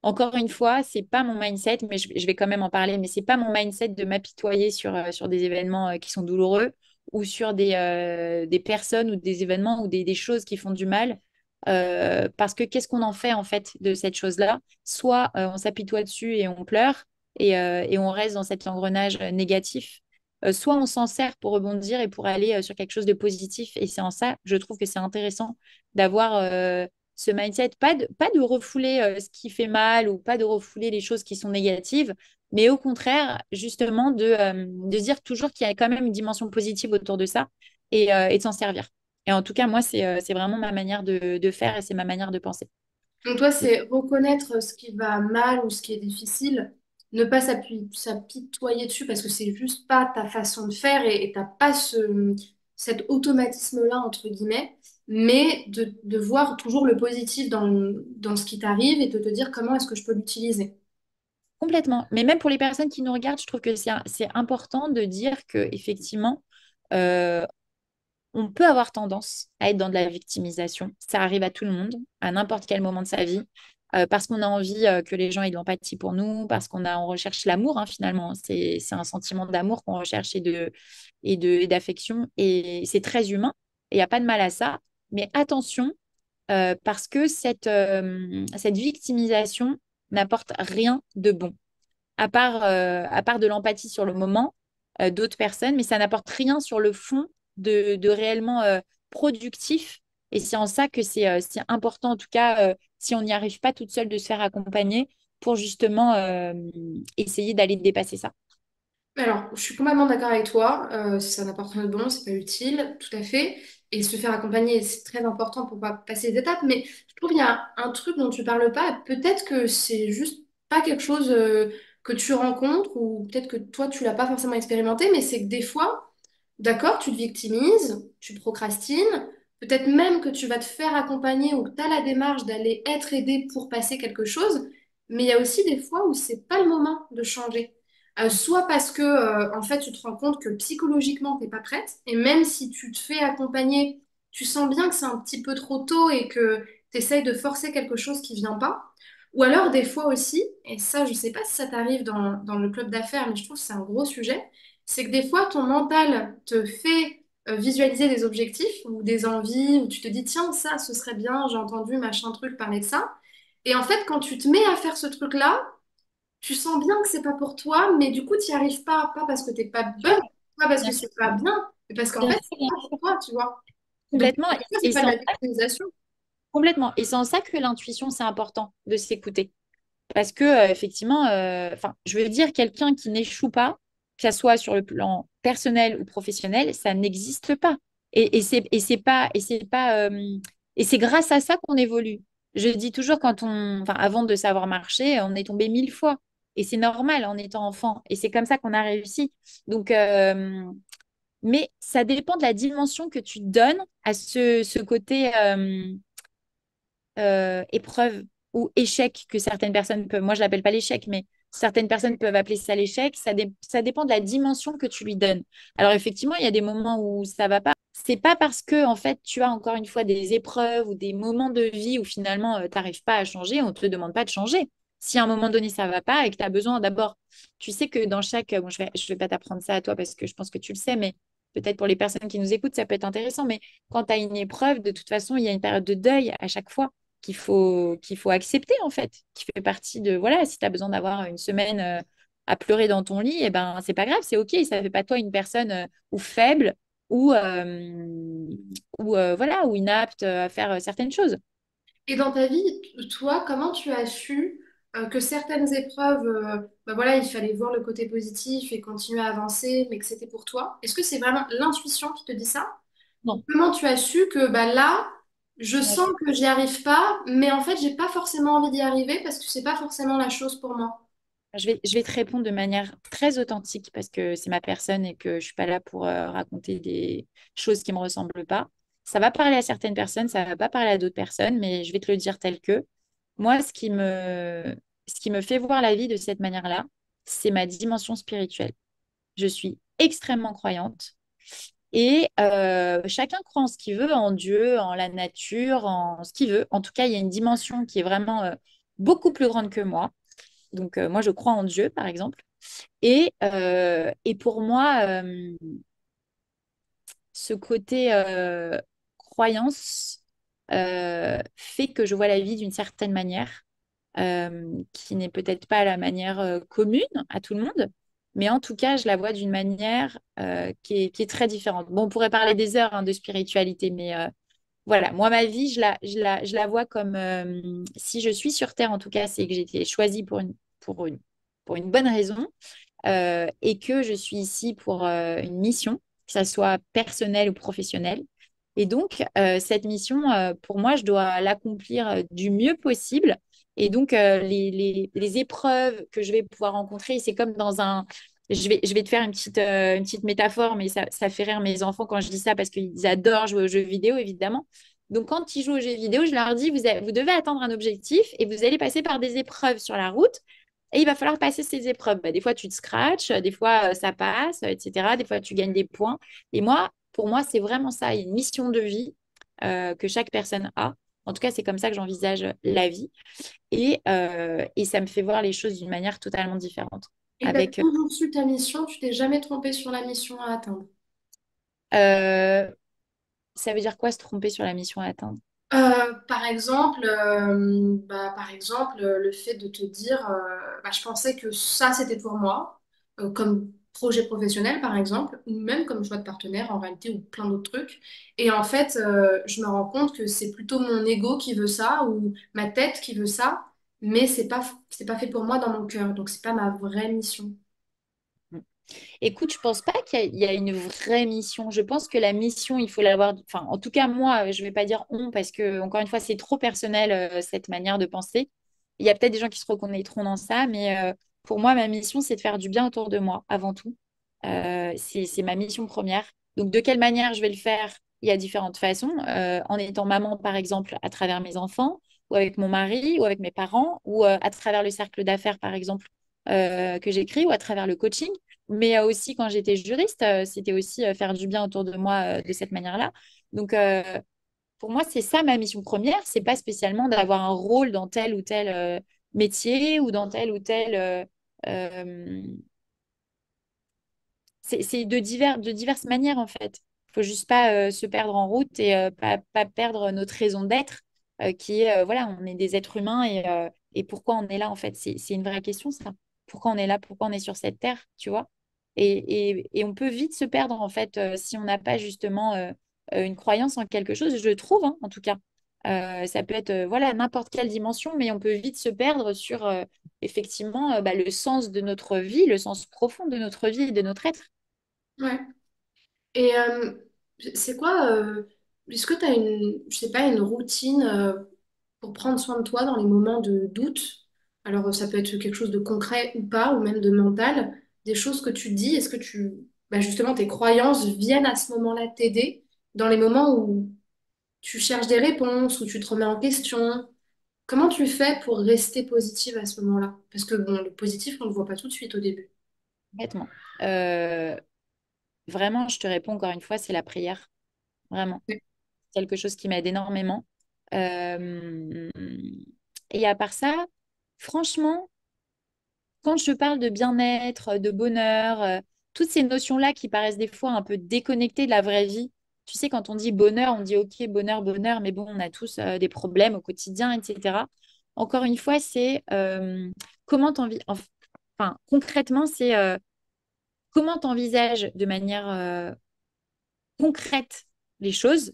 Encore une fois, c'est pas mon mindset, mais je vais quand même en parler, mais c'est pas mon mindset de m'apitoyer sur des événements qui sont douloureux ou sur des personnes ou des événements ou des choses qui font du mal. Parce que qu'est-ce qu'on en fait en fait de cette chose-là? Soit on s'apitoie dessus et on pleure et on reste dans cet engrenage négatif. Soit on s'en sert pour rebondir et pour aller sur quelque chose de positif. Et c'est en ça, je trouve que c'est intéressant d'avoir ce mindset, pas de refouler ce qui fait mal ou pas de refouler les choses qui sont négatives, mais au contraire, justement, de se dire toujours qu'il y a quand même une dimension positive autour de ça et de s'en servir. Et en tout cas, moi, c'est vraiment ma manière de faire et c'est ma manière de penser. Donc toi, c'est reconnaître ce qui va mal ou ce qui est difficile, ne pas s'apitoyer dessus parce que c'est juste pas ta façon de faire et t'as pas cet automatisme-là, entre guillemets, mais de voir toujours le positif dans ce qui t'arrive et de te dire comment est-ce que je peux l'utiliser. Complètement. Mais même pour les personnes qui nous regardent, je trouve que c'est important de dire que effectivement, euh, on peut avoir tendance à être dans de la victimisation. Ça arrive à tout le monde, à n'importe quel moment de sa vie, parce qu'on a envie que les gens aient de l'empathie pour nous, parce on recherche l'amour, hein, finalement. C'est un sentiment d'amour qu'on recherche et d'affection. Et c'est très humain. Et il n'y a pas de mal à ça. Mais attention, parce que cette victimisation n'apporte rien de bon à part de l'empathie sur le moment d'autres personnes, mais ça n'apporte rien sur le fond de réellement productif. Et c'est en ça que c'est important, en tout cas, si on n'y arrive pas toute seule, de se faire accompagner pour justement essayer d'aller dépasser ça. Alors, je suis complètement d'accord avec toi. Ça n'apporte rien de bon, c'est pas utile, tout à fait. Et se faire accompagner, c'est très important pour pas passer les étapes. Mais je trouve qu'il y a un truc dont tu parles pas. Peut-être que c'est juste pas quelque chose que tu rencontres ou peut-être que toi tu l'as pas forcément expérimenté. Mais c'est que des fois, d'accord, tu te victimises, tu procrastines. Peut-être même que tu vas te faire accompagner ou que tu as la démarche d'aller être aidé pour passer quelque chose. Mais il y a aussi des fois où c'est pas le moment de changer. Soit parce que en fait tu te rends compte que psychologiquement t'es pas prête et même si tu te fais accompagner, tu sens bien que c'est un petit peu trop tôt et que tu essayes de forcer quelque chose qui vient pas. Ou alors des fois aussi, et ça je sais pas si ça t'arrive dans le club d'affaires, mais je trouve que c'est un gros sujet, c'est que des fois ton mental te fait visualiser des objectifs ou des envies, où tu te dis tiens ça ce serait bien, j'ai entendu machin truc parler de ça. Et en fait quand tu te mets à faire ce truc-là, tu sens bien que c'est pas pour toi, mais du coup, tu n'y arrives pas parce que t'es pas bonne, pas parce que Bien sûr, c'est pas bien, mais parce qu'en bien fait, sûr, c'est bien pas sûr. pour toi, tu vois. Donc, Complètement. ça, c'est Et pas c'est de en la ça, victimisation. complètement. Et c'est en ça que l'intuition, c'est important de s'écouter. Parce que, effectivement, enfin, je veux dire, quelqu'un qui n'échoue pas, que ce soit sur le plan personnel ou professionnel, ça n'existe pas. Et c'est grâce à ça qu'on évolue. Je dis toujours, enfin, avant de savoir marcher, on est tombé 1000 fois. Et c'est normal en étant enfant. Et c'est comme ça qu'on a réussi. Donc, mais ça dépend de la dimension que tu donnes à ce côté. Épreuve ou échec que certaines personnes peuvent, moi je l'appelle pas l'échec, mais certaines personnes peuvent appeler ça l'échec, ça dépend de la dimension que tu lui donnes. Alors effectivement, il y a des moments où ça va pas. C'est pas parce que en fait tu as encore une fois des épreuves ou des moments de vie où finalement tu n'arrives pas à changer, on te demande pas de changer. Si à un moment donné ça va pas et que tu as besoin d'abord, tu sais que dans chaque, bon, je vais pas t'apprendre ça à toi parce que je pense que tu le sais, mais peut-être pour les personnes qui nous écoutent, ça peut être intéressant, mais quand tu as une épreuve, de toute façon, il y a une période de deuil à chaque fois qu'il faut accepter, en fait, qui fait partie de, voilà, si tu as besoin d'avoir une semaine à pleurer dans ton lit, eh ben, c'est pas grave, c'est OK, ça fait pas toi une personne ou faible ou, voilà, ou inapte à faire certaines choses. Et dans ta vie, toi, comment tu as su que certaines épreuves, bah voilà, il fallait voir le côté positif et continuer à avancer, mais que c'était pour toi? Est-ce que c'est vraiment l'intuition qui te dit ça? Ou Non, comment tu as su que bah là, je sens que j'y arrive pas, mais en fait, j'ai pas forcément envie d'y arriver parce que c'est pas forcément la chose pour moi? je vais te répondre de manière très authentique parce que c'est ma personne et que je suis pas là pour raconter des choses qui me ressemblent pas. Ça va parler à certaines personnes, ça va pas parler à d'autres personnes, mais je vais te le dire tel que. Moi, ce qui me fait voir la vie de cette manière-là, c'est ma dimension spirituelle. Je suis extrêmement croyante et chacun croit en ce qu'il veut, en Dieu, en la nature, en ce qu'il veut. En tout cas, il y a une dimension qui est vraiment beaucoup plus grande que moi. Donc, moi, je crois en Dieu, par exemple. Et pour moi, ce côté croyance, fait que je vois la vie d'une certaine manière, qui n'est peut-être pas la manière commune à tout le monde, mais en tout cas, je la vois d'une manière qui est très différente. Bon, on pourrait parler des heures hein, de spiritualité, mais voilà, moi, ma vie, je la vois comme si je suis sur Terre, en tout cas, c'est que j'ai été choisie pour une bonne raison et que je suis ici pour une mission, que ça soit personnelle ou professionnelle. Et donc, cette mission, pour moi, je dois l'accomplir du mieux possible. Et donc, les épreuves que je vais pouvoir rencontrer, c'est comme dans un... Je vais te faire une petite métaphore, mais ça fait rire mes enfants quand je dis ça parce qu'ils adorent jouer aux jeux vidéo, évidemment. Donc, quand ils jouent aux jeux vidéo, je leur dis, vous devez atteindre un objectif et vous allez passer par des épreuves sur la route. Et il va falloir passer ces épreuves. Bah, des fois, tu te scratches, des fois, ça passe, etc. Des fois, tu gagnes des points. Et moi, pour moi, c'est vraiment ça, une mission de vie que chaque personne a. En tout cas, c'est comme ça que j'envisage la vie. Et ça me fait voir les choses d'une manière totalement différente. Et tu as Avec, toujours su ta mission, tu t'es jamais trompée sur la mission à atteindre. euh, ça veut dire quoi se tromper sur la mission à atteindre? Par exemple, le fait de te dire, je pensais que ça, c'était pour moi, comme projet professionnel, par exemple, ou même comme choix de partenaire, en réalité, ou plein d'autres trucs. Et en fait, je me rends compte que c'est plutôt mon ego qui veut ça, ou ma tête qui veut ça, mais c'est pas fait pour moi dans mon cœur, donc c'est pas ma vraie mission. Écoute, je pense pas qu'il y a une vraie mission. Je pense que la mission, il faut l'avoir. Enfin, en tout cas, moi, je vais pas dire on parce que, encore une fois, c'est trop personnel, cette manière de penser. Il y a peut-être des gens qui se reconnaîtront dans ça, mais pour moi, ma mission, c'est de faire du bien autour de moi, avant tout. C'est ma mission première. Donc, de quelle manière je vais le faire? Il y a différentes façons. En étant maman, par exemple, à travers mes enfants, ou avec mon mari, ou avec mes parents, ou à travers le cercle d'affaires, par exemple, que j'écris, ou à travers le coaching. Mais aussi, quand j'étais juriste, c'était aussi faire du bien autour de moi de cette manière-là. Donc, pour moi, c'est ça ma mission première. C'est pas spécialement d'avoir un rôle dans tel ou tel métier ou dans tel ou tel. Euh, c'est de diverses manières, en fait. Il faut juste pas se perdre en route et pas perdre notre raison d'être, qui est, voilà, on est des êtres humains et pourquoi on est là, en fait. C'est une vraie question, ça. Pourquoi on est là, pourquoi on est sur cette terre, tu vois? Et on peut vite se perdre, en fait, si on n'a pas justement une croyance en quelque chose, je trouve, hein, en tout cas. Ça peut être, voilà, n'importe quelle dimension, mais on peut vite se perdre sur, effectivement, le sens de notre vie, le sens profond de notre vie et de notre être. Ouais. Et c'est quoi, est-ce que tu as je sais pas, une routine pour prendre soin de toi dans les moments de doute? Alors, ça peut être quelque chose de concret ou pas, ou même de mental, des choses que tu dis, est-ce que justement, tes croyances viennent à ce moment-là t'aider dans les moments où tu cherches des réponses, où tu te remets en question? Comment tu fais pour rester positive à ce moment-là? Parce que bon, le positif, on ne le voit pas tout de suite au début. Complètement. Euh, Vraiment, je te réponds encore une fois, c'est la prière. Vraiment. C'est quelque chose qui m'aide énormément. Euh, Et à part ça, franchement, quand je parle de bien-être, de bonheur, toutes ces notions-là qui paraissent des fois un peu déconnectées de la vraie vie, tu sais, quand on dit bonheur, on dit OK, bonheur, bonheur, mais bon, on a tous des problèmes au quotidien, etc. Encore une fois, c'est comment t'envisages, enfin, concrètement, c'est comment t'envisages de manière concrète les choses.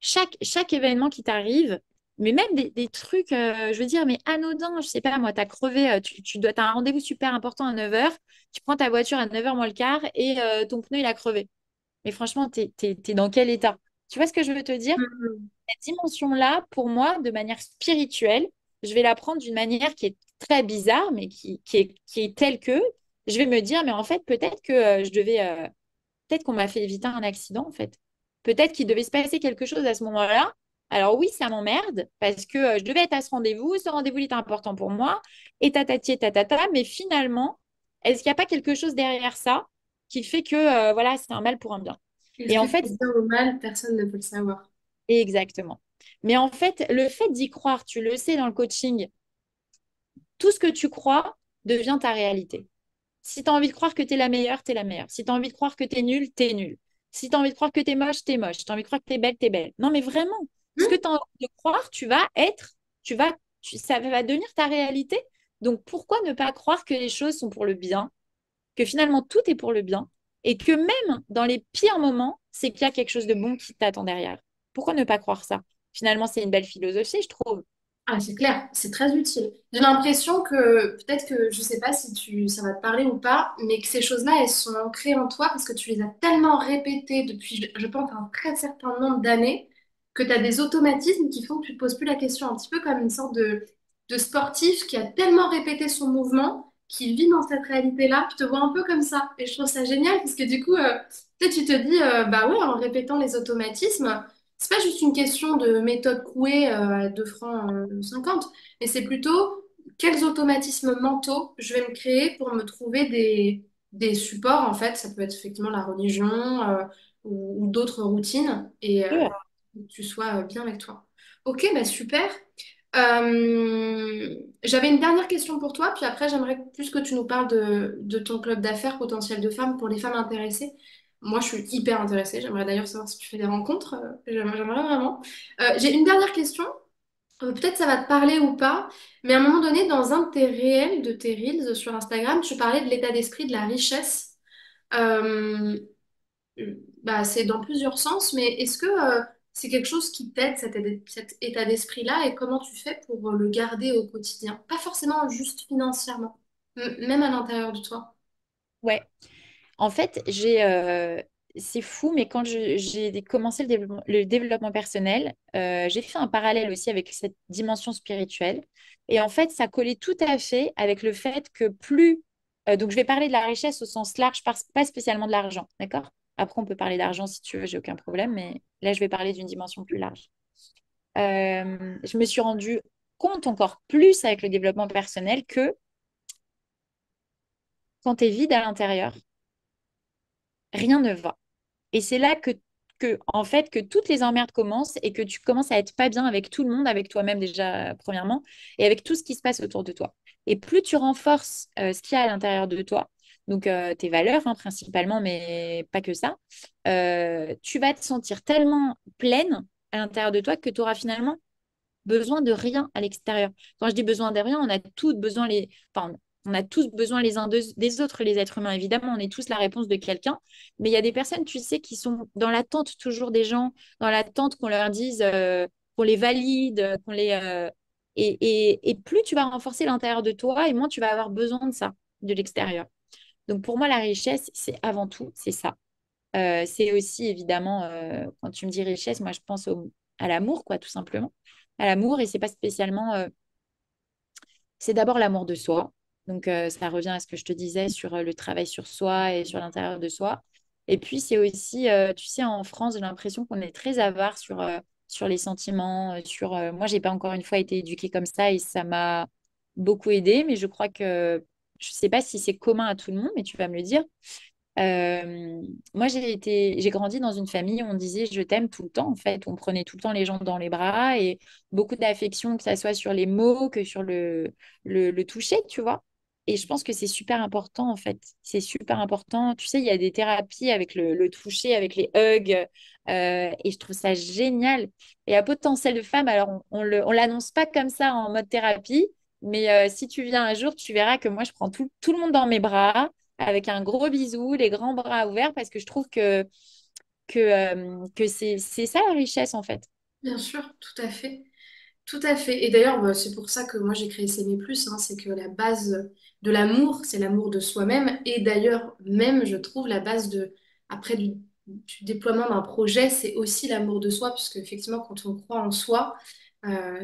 Chaque événement qui t'arrive, mais même des trucs, je veux dire, mais anodins, je sais pas, moi, t'as crevé, t'as un rendez-vous super important à 9h, tu prends ta voiture à 9h moins le quart et ton pneu, il a crevé. Mais franchement, t'es dans quel état? Tu vois ce que je veux te dire? Mhm. Cette dimension-là, pour moi, de manière spirituelle, je vais la prendre d'une manière qui est très bizarre, mais qui est telle que je vais me dire, mais en fait, peut-être que peut-être qu'on m'a fait éviter un accident, en fait. Peut-être qu'il devait se passer quelque chose à ce moment-là. Alors oui, ça m'emmerde parce que je devais être à ce rendez-vous il était important pour moi, et tatati et tatata, mais finalement, est-ce qu'il n'y a pas quelque chose derrière ça qui fait que voilà, c'est un mal pour un bien? Est-ce Et que en c'est fait, bien ou mal, personne ne peut le savoir. exactement. Mais en fait, le fait d'y croire, tu le sais dans le coaching, tout ce que tu crois devient ta réalité. Si tu as envie de croire que tu es la meilleure, tu es la meilleure. Si tu as envie de croire que tu es nul, tu es nul. Si tu as envie de croire que tu es moche, tu es moche. Si tu as envie de croire que tu es belle, tu es belle. Non, mais vraiment. Ce que Hmm. tu as envie de croire, ça va devenir ta réalité. Donc, pourquoi ne pas croire que les choses sont pour le bien, que finalement tout est pour le bien, et que même dans les pires moments, c'est qu'il y a quelque chose de bon qui t'attend derrière. Pourquoi ne pas croire ça? Finalement, c'est une belle philosophie, je trouve. Ah, c'est clair, c'est très utile. J'ai l'impression que peut-être que je sais pas si ça va te parler ou pas, mais que ces choses-là, elles sont ancrées en toi parce que tu les as tellement répétées depuis, je pense, un très certain nombre d'années, que tu as des automatismes qui font que tu te poses plus la question, un petit peu comme une sorte de sportif qui a tellement répété son mouvement, qui vit dans cette réalité-là. Je te vois un peu comme ça, et je trouve ça génial parce que du coup, peut-être tu te dis, bah ouais, en répétant les automatismes. C'est pas juste une question de méthode Coué à 2 francs 50, mais c'est plutôt quels automatismes mentaux je vais me créer pour me trouver des supports, en fait. Ça peut être effectivement la religion ou d'autres routines et que tu sois bien avec toi. Ok, bah super. J'avais une dernière question pour toi, puis après j'aimerais plus que tu nous parles de ton club d'affaires potentiel de femmes pour les femmes intéressées. Moi, je suis hyper intéressée. J'aimerais d'ailleurs savoir si tu fais des rencontres. J'aimerais vraiment. J'ai une dernière question. Peut-être ça va te parler ou pas, mais à un moment donné, dans un de tes réels, de tes reels sur Instagram, tu parlais de l'état d'esprit, de la richesse. Euh, bah, c'est dans plusieurs sens, mais est-ce que c'est quelque chose qui t'aide, cet état d'esprit-là, et comment tu fais pour le garder au quotidien? Pas forcément juste financièrement, même à l'intérieur de toi. Ouais. En fait, c'est fou, mais quand j'ai commencé le développement personnel, j'ai fait un parallèle aussi avec cette dimension spirituelle. Et en fait, ça collait tout à fait avec le fait que donc, je vais parler de la richesse au sens large, pas spécialement de l'argent, d'accord? Après, on peut parler d'argent si tu veux, j'ai aucun problème, mais là, je vais parler d'une dimension plus large. Je me suis rendu compte encore plus avec le développement personnel que quand tu es vide à l'intérieur, rien ne va. Et c'est là en fait, que toutes les emmerdes commencent et que tu commences à être pas bien avec tout le monde, avec toi-même déjà, premièrement, et avec tout ce qui se passe autour de toi. Et plus tu renforces ce qu'il y a à l'intérieur de toi, donc tes valeurs hein, principalement, mais pas que ça, tu vas te sentir tellement pleine à l'intérieur de toi que tu auras finalement besoin de rien à l'extérieur. Quand je dis besoin de rien, enfin, on a tous besoin les uns des autres, les êtres humains, évidemment, on est tous la réponse de quelqu'un. Mais il y a des personnes, tu sais, qui sont dans l'attente toujours des gens, dans l'attente qu'on leur dise, qu'on les valide, et plus tu vas renforcer l'intérieur de toi, et moins tu vas avoir besoin de ça, de l'extérieur. Donc pour moi, la richesse, c'est avant tout, c'est ça. C'est aussi évidemment, quand tu me dis richesse, moi je pense à l'amour, quoi, tout simplement. À l'amour, et c'est pas spécialement. C'est d'abord l'amour de soi. Donc ça revient à ce que je te disais sur le travail sur soi et sur l'intérieur de soi. Et puis c'est aussi, tu sais, en France, j'ai l'impression qu'on est très avare sur les sentiments. Moi, j'ai pas encore une fois été éduquée comme ça et ça m'a beaucoup aidée, mais je crois que je sais pas si c'est commun à tout le monde, mais tu vas me le dire. Moi, j'ai grandi dans une famille où on disait je t'aime tout le temps, en fait. On prenait tout le temps les gens dans les bras et beaucoup d'affection, que ça soit sur les mots, que sur le toucher, tu vois. Et je pense que c'est super important, en fait. C'est super important. Tu sais, il y a des thérapies avec le toucher, avec les hugs, et je trouve ça génial. Et à potentiel de femme, alors on l'annonce pas comme ça en mode thérapie, mais si tu viens un jour, tu verras que moi, je prends tout le monde dans mes bras avec un gros bisou, les grands bras ouverts, parce que je trouve que c'est ça la richesse, en fait. Bien sûr, tout à fait. Tout à fait. Et d'ailleurs, bah, c'est pour ça que moi j'ai créé S'aimer plus, hein, c'est que la base de l'amour, c'est l'amour de soi-même. Et d'ailleurs, même, je trouve, la base après du déploiement d'un projet, c'est aussi l'amour de soi, puisque effectivement, quand on croit en soi,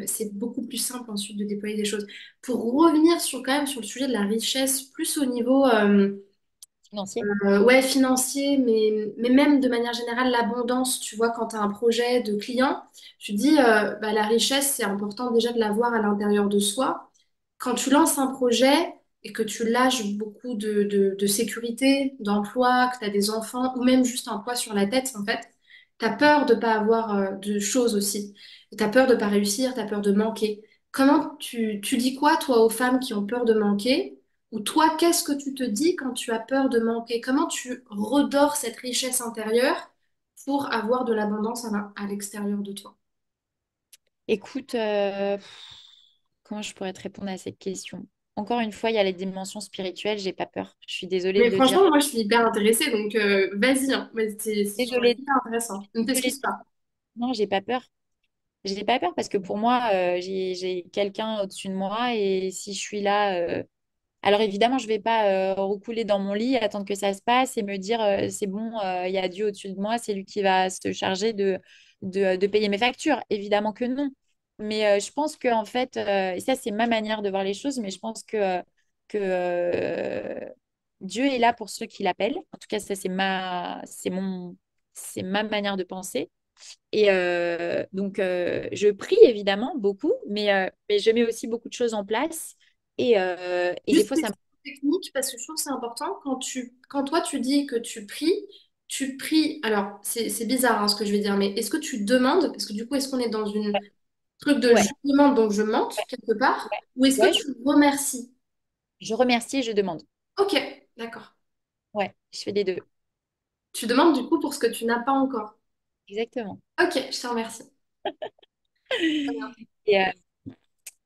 c'est beaucoup plus simple ensuite de déployer des choses. Pour revenir quand même sur le sujet de la richesse, plus au niveau Financier. ouais, financier, mais même de manière générale, l'abondance, tu vois, quand tu as un projet de client, tu dis, bah, la richesse, c'est important déjà de l'avoir à l'intérieur de soi. Quand tu lances un projet et que tu lâches beaucoup de sécurité, d'emploi, que tu as des enfants, ou même juste un poids sur la tête, en fait, tu as peur de pas avoir de choses aussi. Tu as peur de pas réussir, tu as peur de manquer. Comment tu dis quoi, toi, aux femmes qui ont peur de manquer? Ou toi, qu'est-ce que tu te dis quand tu as peur de manquer? Comment tu redors cette richesse intérieure pour avoir de l'abondance à l'extérieur de toi? Écoute, comment je pourrais te répondre à cette question? Encore une fois, il y a les dimensions spirituelles, j'ai pas peur. Je suis désolée Mais de le dire. franchement, moi, je suis hyper intéressée, donc vas-y, hein. Mais c'est genre Désolée, hyper intéressant. Ne désolée. t'excuse pas. Non, j'ai pas peur. J'ai pas peur parce que pour moi, j'ai quelqu'un au-dessus de moi et si je suis là, alors évidemment, je vais pas roucouler dans mon lit, attendre que ça se passe et me dire c'est bon, il y a Dieu au-dessus de moi, c'est lui qui va se charger de payer mes factures. Évidemment que non. Mais je pense que en fait, et ça c'est ma manière de voir les choses, mais je pense que Dieu est là pour ceux qui l'appellent. En tout cas, ça c'est ma manière de penser. Et donc, je prie évidemment beaucoup, mais je mets aussi beaucoup de choses en place. Et des Juste fois, des ça me... techniques, parce que je trouve que c'est important. Quand toi, tu dis que tu pries. Alors, c'est bizarre hein, ce que je vais dire, mais est-ce que tu demandes? Parce que du coup, est-ce qu'on est dans une truc de Ouais, je demande, donc je monte ouais, quelque part? ouais. Ou est-ce que Ouais, tu remercies? je remercie et je demande. Ok, d'accord. Ouais, je fais les deux. Tu demandes du coup pour ce que tu n'as pas encore. Exactement. Ok, je te remercie. Et, euh,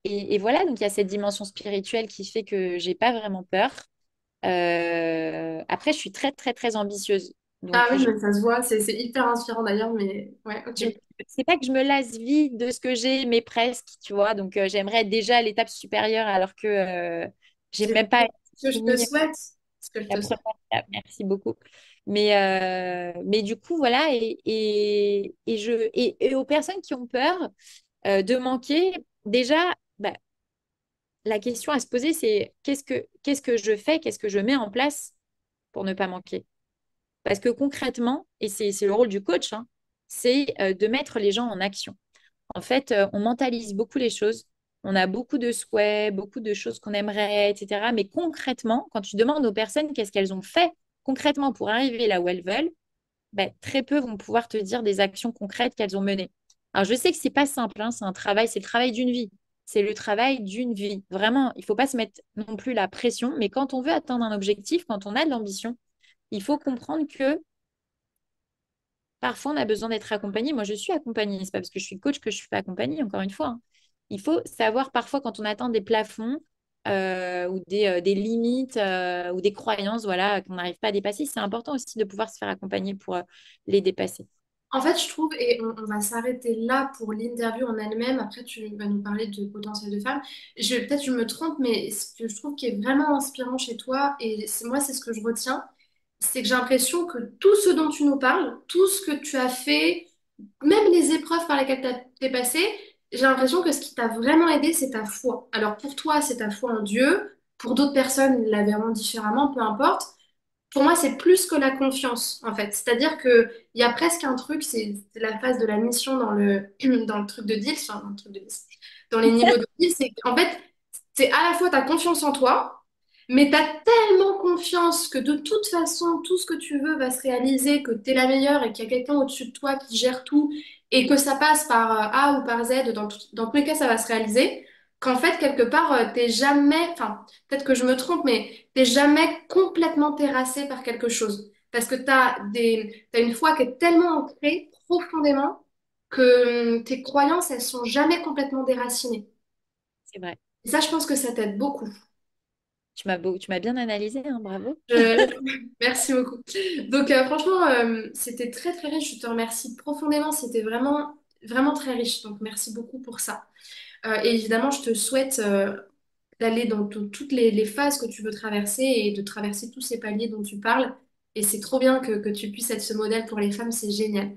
et voilà, donc il y a cette dimension spirituelle qui fait que j'ai pas vraiment peur. Après, je suis très, très, très ambitieuse. Ah Donc, oui, mais ça se voit, c'est hyper inspirant d'ailleurs, mais ouais, ok. je- c'est pas que je me lasse vite de ce que j'ai, mais presque, tu vois. Donc, j'aimerais être déjà à l'étape supérieure alors que j'ai C'est même pas ce que je te fini souhaite. Ce que je la te première souhaite. étape. Merci beaucoup. Mais du coup, voilà. Et aux personnes qui ont peur de manquer, déjà, bah, la question à se poser, c'est qu'est-ce que je fais, qu'est-ce que je mets en place pour ne pas manquer? Parce que concrètement, et c'est le rôle du coach, hein, c'est de mettre les gens en action. En fait, on mentalise beaucoup les choses. On a beaucoup de souhaits, beaucoup de choses qu'on aimerait, etc. Mais concrètement, quand tu demandes aux personnes qu'est-ce qu'elles ont fait concrètement pour arriver là où elles veulent, ben, très peu vont pouvoir te dire des actions concrètes qu'elles ont menées. Alors, je sais que c'est pas simple, hein, c'est un travail, c'est le travail d'une vie. C'est le travail d'une vie. Vraiment, il faut pas se mettre non plus la pression, mais quand on veut atteindre un objectif, quand on a de l'ambition, il faut comprendre que parfois, on a besoin d'être accompagné. Moi, je suis accompagnée. C'est pas parce que je suis coach que je suis pas accompagnée, encore une fois, hein. Il faut savoir parfois quand on atteint des plafonds ou des limites ou des croyances voilà, qu'on n'arrive pas à dépasser, c'est important aussi de pouvoir se faire accompagner pour les dépasser. En fait, je trouve, et on va s'arrêter là pour l'interview en elle-même. Après, tu vas nous parler de potentiel de femme. Peut-être je me trompe, mais ce que je trouve qui est vraiment inspirant chez toi, et moi, c'est ce que je retiens, c'est que j'ai l'impression que tout ce dont tu nous parles, tout ce que tu as fait, même les épreuves par lesquelles t'es passé, j'ai l'impression que ce qui t'a vraiment aidé, c'est ta foi. Alors pour toi, c'est ta foi en Dieu. Pour d'autres personnes, ils la verront différemment, peu importe. Pour moi, c'est plus que la confiance, en fait. C'est-à-dire que il y a presque un truc, c'est la phase de la mission dans dans le truc de deal, enfin, dans le truc de deal, dans les niveaux de deal, c'est qu'en fait, c'est à la fois ta confiance en toi, mais tu as tellement confiance que de toute façon, tout ce que tu veux va se réaliser, que tu es la meilleure et qu'il y a quelqu'un au-dessus de toi qui gère tout et que ça passe par A ou par Z, dans tous les cas, ça va se réaliser. Qu'en fait, quelque part, t'es jamais, enfin, peut-être que je me trompe, mais t'es jamais complètement terrassé par quelque chose. Parce que t'as une foi qui est tellement ancrée profondément que tes croyances, elles sont jamais complètement déracinées. C'est vrai. Et ça, je pense que ça t'aide beaucoup. Tu m'as bien analysé, hein, bravo. Merci beaucoup. Donc, franchement, c'était très, très riche. Je te remercie profondément. C'était vraiment, vraiment très riche. Donc, merci beaucoup pour ça. Et évidemment, je te souhaite d'aller dans toutes les phases que tu veux traverser et de traverser tous ces paliers dont tu parles. Et c'est trop bien que tu puisses être ce modèle pour les femmes. C'est génial.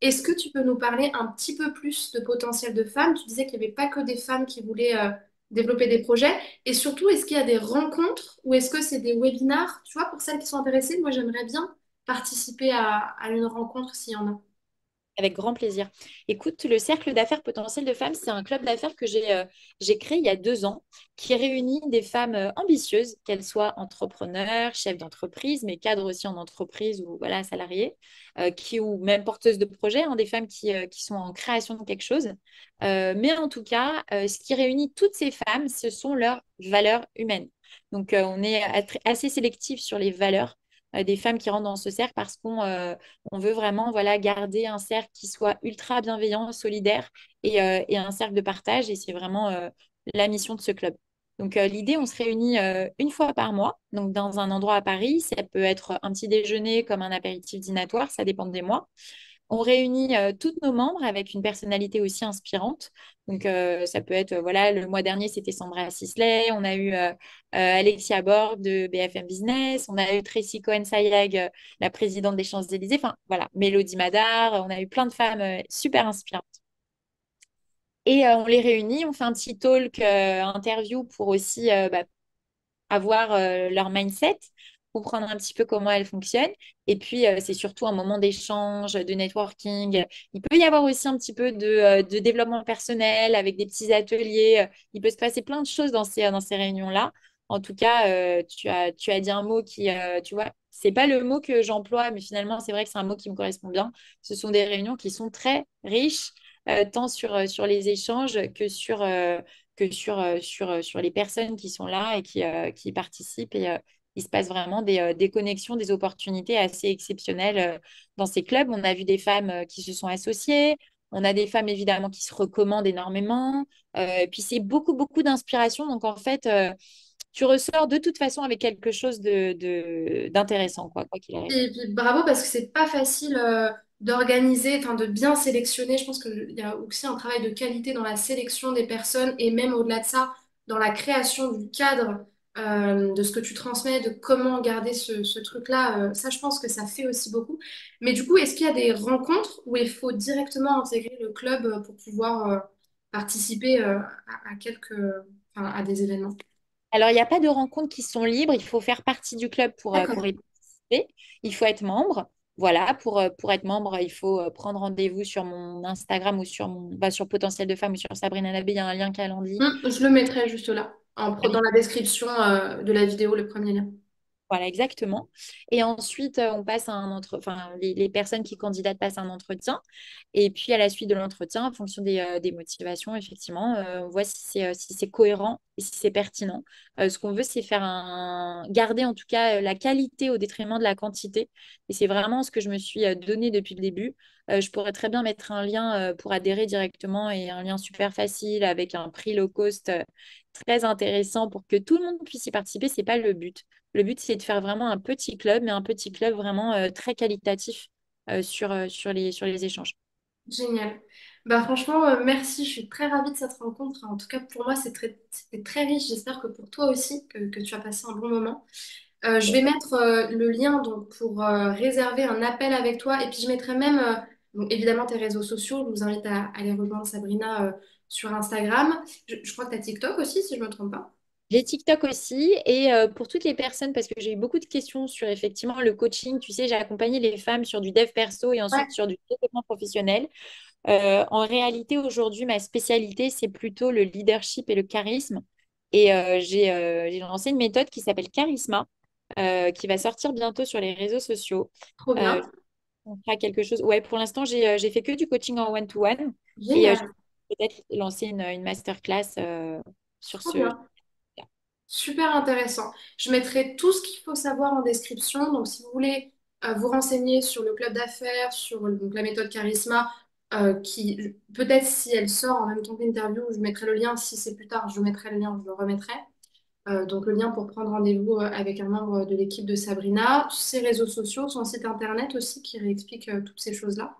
Est-ce que tu peux nous parler un petit peu plus de potentiel de femmes? Tu disais qu'il n'y avait pas que des femmes qui voulaient développer des projets. Et surtout, est-ce qu'il y a des rencontres ou est-ce que c'est des webinars? Tu vois, pour celles qui sont intéressées, moi, j'aimerais bien participer à une rencontre s'il y en a. Avec grand plaisir. Écoute, le Cercle d'affaires potentiel de femmes, c'est un club d'affaires que j'ai créé il y a 2 ans, qui réunit des femmes ambitieuses, qu'elles soient entrepreneurs, chefs d'entreprise, mais cadres aussi en entreprise ou voilà, salariés, ou même porteuses de projets, hein, des femmes qui sont en création de quelque chose. Mais en tout cas, ce qui réunit toutes ces femmes, ce sont leurs valeurs humaines. Donc, on est assez sélectif sur les valeurs des femmes qui rentrent dans ce cercle parce qu'on veut vraiment voilà, garder un cercle qui soit ultra bienveillant, solidaire et un cercle de partage. Et c'est vraiment la mission de ce club. Donc, l'idée, on se réunit une fois par mois, donc dans un endroit à Paris. Ça peut être un petit déjeuner comme un apéritif dînatoire, ça dépend des mois. On réunit toutes nos membres avec une personnalité aussi inspirante. Donc, ça peut être, voilà, le mois dernier, c'était Sandra Sisley. On a eu Alexia Borg de BFM Business. On a eu Tracy Cohen-Sayag, la présidente des Champs-Élysées. Enfin, voilà, Mélodie Madar. On a eu plein de femmes super inspirantes. Et on les réunit, on fait un petit talk interview pour aussi avoir leur mindset, comprendre un petit peu comment elles fonctionnent. Et puis, c'est surtout un moment d'échange, de networking. Il peut y avoir aussi un petit peu de développement personnel avec des petits ateliers. Il peut se passer plein de choses dans ces réunions-là. En tout cas, tu as dit un mot qui, tu vois, c'est pas le mot que j'emploie, mais finalement, c'est vrai que c'est un mot qui me correspond bien. Ce sont des réunions qui sont très riches, tant sur les échanges que sur les personnes qui sont là et qui participent. Et il se passe vraiment des connexions, des opportunités assez exceptionnelles dans ces clubs. On a vu des femmes qui se sont associées. On a des femmes évidemment qui se recommandent énormément. Et puis c'est beaucoup, beaucoup d'inspiration. Donc en fait, tu ressors de toute façon avec quelque chose d'intéressant, quoi qu'il arrive. Et puis bravo parce que c'est pas facile d'organiser, enfin de bien sélectionner. Je pense qu'il y a aussi un travail de qualité dans la sélection des personnes et même au-delà de ça, dans la création du cadre de ce que tu transmets, de comment garder ce truc-là. Ça, je pense que ça fait aussi beaucoup. Mais du coup, est-ce qu'il y a des rencontres où il faut directement intégrer le club pour pouvoir participer à quelques, enfin, à des événements? Alors, il n'y a pas de rencontres qui sont libres. Il faut faire partie du club pour D'accord. y participer. Il faut être membre. Voilà, pour être membre, il faut prendre rendez-vous sur mon Instagram ou sur Potentiel de Femme ou sur Sabrina Nabé. Il y a un lien Calendly. Je le mettrai juste là, dans la description de la vidéo, le premier lien. Voilà, exactement. Et ensuite, on passe à enfin, les personnes qui candidatent passent un entretien. Et puis, à la suite de l'entretien, en fonction des motivations, effectivement, on voit si c'est cohérent et si c'est pertinent. Ce qu'on veut, c'est garder en tout cas la qualité au détriment de la quantité. Et c'est vraiment ce que je me suis donné depuis le début. Je pourrais très bien mettre un lien pour adhérer directement et un lien super facile avec un prix low cost très intéressant pour que tout le monde puisse y participer. C'est pas le but. Le but, c'est de faire vraiment un petit club, mais un petit club vraiment très qualitatif sur les échanges. Génial. Bah, franchement, merci. Je suis très ravie de cette rencontre. En tout cas, pour moi, c'était très riche. J'espère que pour toi aussi, que tu as passé un bon moment. Je vais mettre le lien donc, pour réserver un appel avec toi. Et puis, je mettrai même, donc, évidemment, tes réseaux sociaux. Je vous invite à aller rejoindre Sabrina sur Instagram. Je crois que tu as TikTok aussi, si je ne me trompe pas. J'ai TikTok aussi et pour toutes les personnes, parce que j'ai eu beaucoup de questions sur effectivement le coaching, tu sais, j'ai accompagné les femmes sur du dev perso et Ouais, ensuite sur du développement professionnel. En réalité, aujourd'hui, ma spécialité, c'est plutôt le leadership et le charisme. Et j'ai lancé une méthode qui s'appelle Charisma, qui va sortir bientôt sur les réseaux sociaux. trop Euh, bien. on fera quelque chose. Ouais, pour l'instant, j'ai fait que du coaching en one-to-one et je Génial. vais peut-être lancer une masterclass sur Trop ce. bien. Super intéressant. Je mettrai tout ce qu'il faut savoir en description. Donc, si vous voulez vous renseigner sur le club d'affaires, sur donc, la méthode Charisma, qui peut-être si elle sort en même temps que l'interview, je mettrai le lien. Si c'est plus tard, je mettrai le lien, je le remettrai. Donc, le lien pour prendre rendez-vous avec un membre de l'équipe de Sabrina, ses réseaux sociaux, son site internet aussi qui réexplique toutes ces choses-là.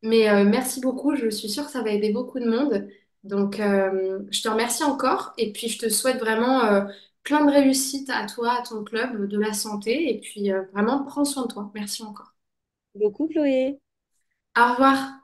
Mais merci beaucoup, je suis sûre que ça va aider beaucoup de monde. Donc, je te remercie encore et puis je te souhaite vraiment plein de réussite à toi, à ton club, de la santé et puis vraiment prends soin de toi. Merci encore. Beaucoup, Chloé. Au revoir.